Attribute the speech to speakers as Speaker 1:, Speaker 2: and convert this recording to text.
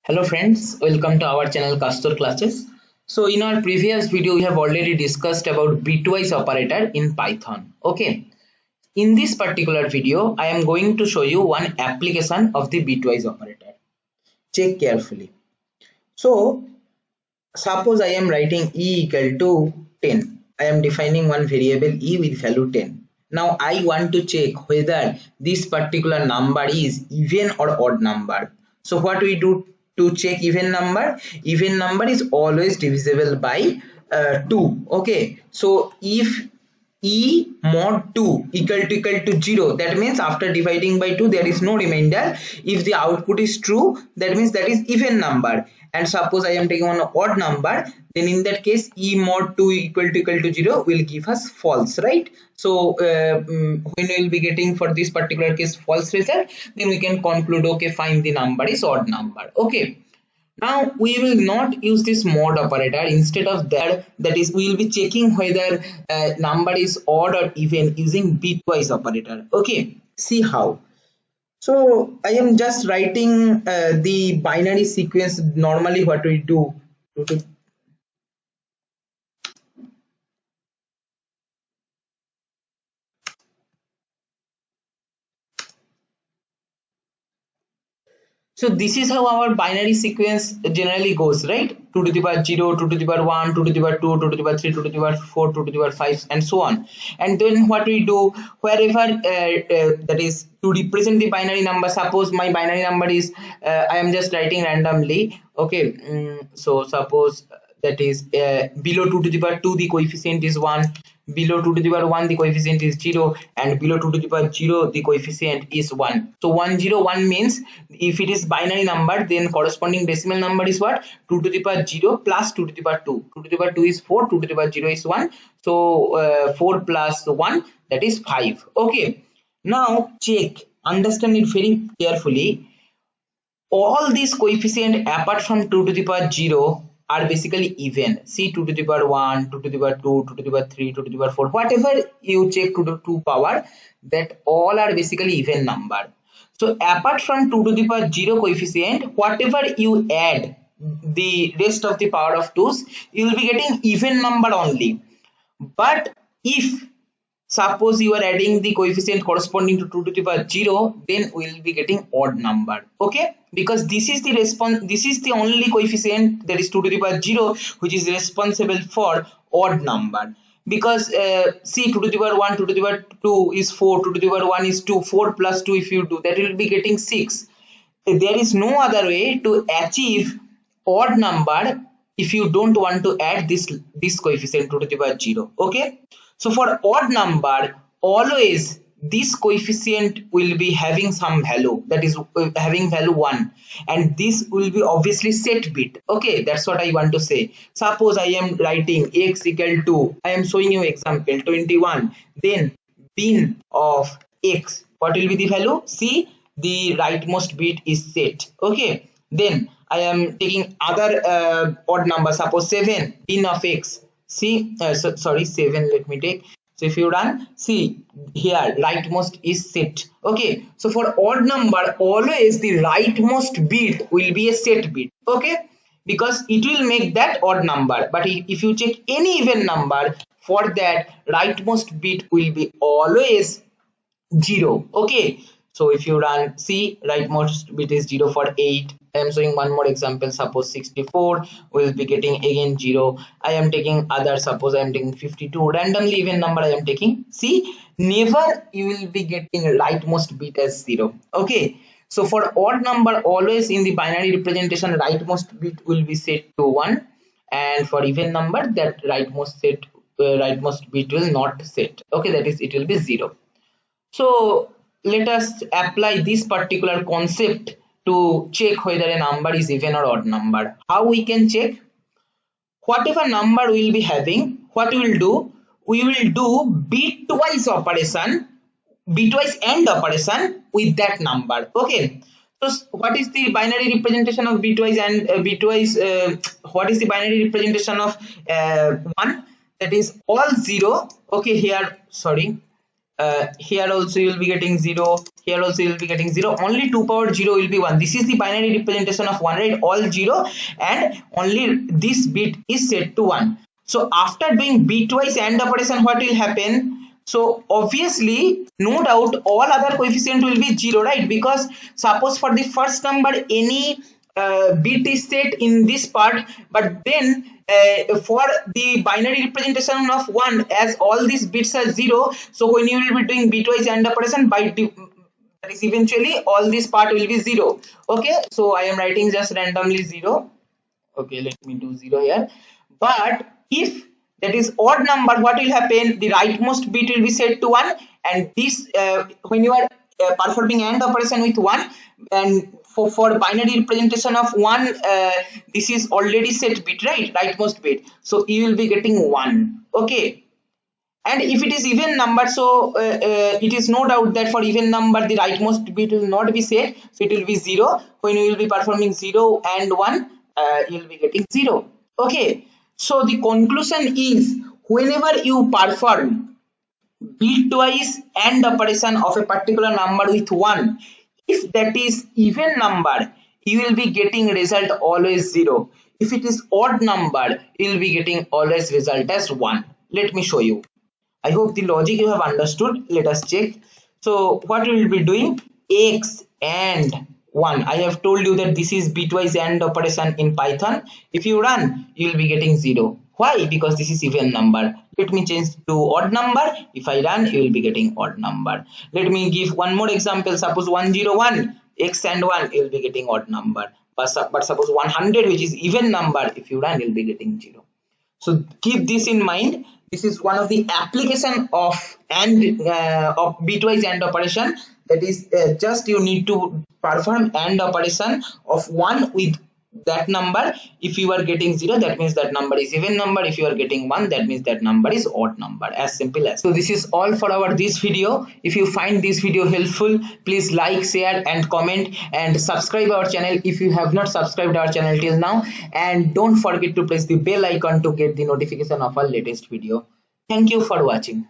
Speaker 1: Hello friends, welcome to our channel Castor Classes. So in our previous video we have already discussed about bitwise operator in Python. Okay. In this particular video I am going to show you one application of the bitwise operator. Check carefully. So suppose I am writing e equal to 10. I am defining one variable e with value 10. Now I want to check whether this particular number is even or odd number. So what we do to check even number? Even number is always divisible by 2. Okay. So if e mod 2 equal to 0, that means after dividing by 2 there is no remainder. If the output is true, that means that is even number. And suppose I am taking one odd number, then in that case e mod 2 equal to 0 will give us false, right? So when we will be getting for this particular case false result, then we can conclude, okay, fine, the number is odd number. Okay. Now we will not use this mod operator. Instead of that is we will be checking whether number is odd or even using bitwise operator. Okay, see how. So I am just writing the binary sequence. Normally what we do to So this is how our binary sequence generally goes, right? 2 to the power 0, 2 to the power 1, 2 to the power 2, 2 to the power 3, 2 to the power 4, 2 to the power 5, and so on. And then what we do, wherever that is to represent the binary number, suppose my binary number is, I am just writing randomly, okay. So suppose that is below 2 to the power 2 the coefficient is 1, below 2 to the power 1 the coefficient is 0, and below 2 to the power 0 the coefficient is 1. So 101 means if it is binary number, then corresponding decimal number is what? 2 to the power 0 plus 2 to the power 2. 2 to the power 2 is 4, 2 to the power 0 is 1. So 4 plus 1, that is 5. Okay. Now check, understand it very carefully. All these coefficient apart from 2 to the power 0 are basically even. See, 2 to the power 1, 2 to the power 2, 2 to the power 3, 2 to the power 4, whatever you check to the 2 power, that all are basically even number. So apart from 2 to the power 0 coefficient, whatever you add the rest of the power of 2's, you will be getting even number only. But if suppose you are adding the coefficient corresponding to 2 to the power 0, then we will be getting odd number. Okay, because this is the this is the only coefficient, that is 2 to the power 0, which is responsible for odd number. Because see, 2 to the power 1, 2 to the power 2 is 4, 2 to the power 1 is 2, 4 plus 2 if you do, that will be getting 6. There is no other way to achieve odd number if you don't want to add this coefficient 2 to the power 0. Okay, so for odd number, always this coefficient will be having some value, that is having value 1, and this will be obviously set bit. Okay, that's what I want to say. Suppose I am writing x equal to, I am showing you example 21, then bin of x, what will be the value? See, the rightmost bit is set. Okay, then I am taking other odd number, suppose 7, bin of x. See, sorry, 7, let me take. So if you run, see here rightmost is set. Okay, so for odd number, always the rightmost bit will be a set bit. Okay, because it will make that odd number. But if you check any even number, for that rightmost bit will be always 0. Okay, so if you run, see, rightmost bit is 0 for 8. I am showing one more example, suppose 64, we will be getting again 0. I am taking other, suppose I am taking 52, randomly even number I am taking. See, never you will be getting rightmost bit as 0. Okay, so for odd number, always in the binary representation rightmost bit will be set to 1, and for even number that rightmost bit will not set. Okay, that is, it will be 0. So let us apply this particular concept to check whether a number is even or odd number. How we can check? Whatever number we will be having, what we will do? We will do bitwise operation, bitwise AND operation with that number. Okay. So what is the binary representation of bitwise and what is the binary representation of 1? That is all 0. Okay, here, sorry. here also you will be getting 0, here also you will be getting 0, only 2 power 0 will be 1. This is the binary representation of 1, right? All 0 and only this bit is set to 1. So after doing bitwise AND operation, what will happen? So obviously, no doubt, all other coefficient will be 0, right? Because suppose for the first number any bit is set in this part, but then for the binary representation of 1, as all these bits are 0, so when you will be doing bitwise AND operation, that is eventually all this part will be 0. Okay, so I am writing just randomly 0. Okay, let me do 0 here. But if that is odd number, what will happen? The rightmost bit will be set to 1, and this when you are performing AND operation with 1, and for binary representation of 1, this is already set bit, right? Rightmost bit, so you will be getting 1. Okay, and if it is even number, so it is no doubt that for even number the rightmost bit will not be set, so it will be 0. When you will be performing 0 and 1, you will be getting 0. Okay, so the conclusion is, whenever you perform bitwise AND operation of a particular number with 1, if that is even number, you will be getting result always 0. If it is odd number, you will be getting always result as 1. Let me show you. I hope the logic you have understood. Let us check. So what we will be doing, x and 1. I have told you that this is bitwise AND operation in Python. If you run, you will be getting 0. Why? Because this is even number. Let me change to odd number. If I run, you will be getting odd number. Let me give one more example. Suppose 101, x and 1, you will be getting odd number. But suppose 100, which is even number, if you run, you will be getting 0. So keep this in mind. This is one of the application of bitwise AND operation. That is just you need to perform AND operation of 1 with that number. If you are getting 0, that means that number is even number. If you are getting 1, that means that number is odd number. As simple as. So this is all for our this video. If you find this video helpful, please like, share and comment, and subscribe our channel if you have not subscribed our channel till now, and don't forget to press the bell icon to get the notification of our latest video. Thank you for watching.